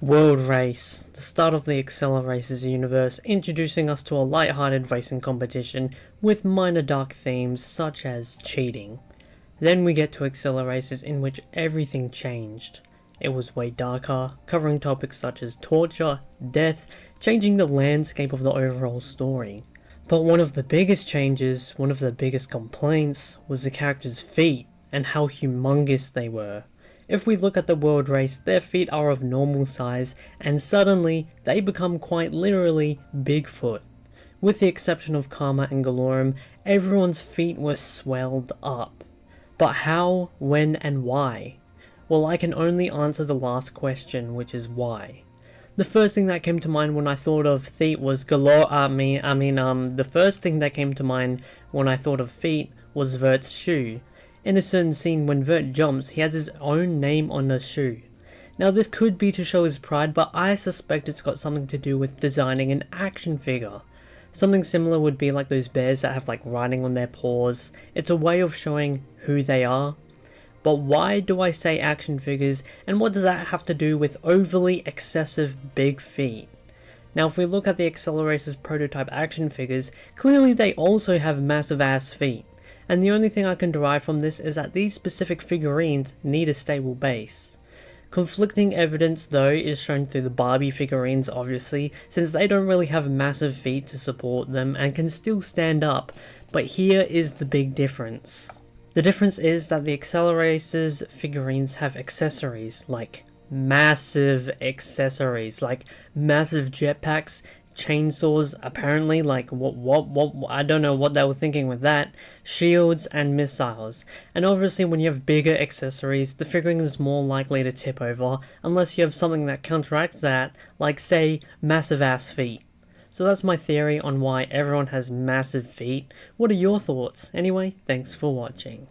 World Race, the start of the Acceleracers universe, introducing us to a light-hearted racing competition with minor dark themes such as cheating. Then we get to Acceleracers, in which everything changed. It was way darker, covering topics such as torture, death, changing the landscape of the overall story. But one of the biggest changes, one of the biggest complaints, was the characters' feet and how humongous they were. If we look at the world race, their feet are of normal size, and suddenly they become quite literally Bigfoot. With the exception of Karma and Galorum, everyone's feet were swelled up. But how, when, and why? Well, I can only answer the last question, which is why. The first thing that came to mind when I thought of feet was the first thing that came to mind when I thought of feet was Vert's shoe. In a certain scene, when Vert jumps, he has his own name on the shoe. Now this could be to show his pride, but I suspect it's got something to do with designing an action figure. Something similar would be like those bears that have like writing on their paws. It's a way of showing who they are. But why do I say action figures, and what does that have to do with overly excessive big feet? Now if we look at the Acceleracers prototype action figures, clearly they also have massive ass feet. And the only thing I can derive from this is that these specific figurines need a stable base. Conflicting evidence though is shown through the Barbie figurines, obviously, since they don't really have massive feet to support them and can still stand up, but here is the big difference. The difference is that the Acceleracers figurines have accessories, like massive accessories, like massive jetpacks, chainsaws, apparently, like what I don't know what they were thinking with that, shields and missiles. And obviously when you have bigger accessories, the figurine is more likely to tip over unless you have something that counteracts that, like say massive ass feet. So that's my theory on why everyone has massive feet. What are your thoughts? Anyway, thanks for watching.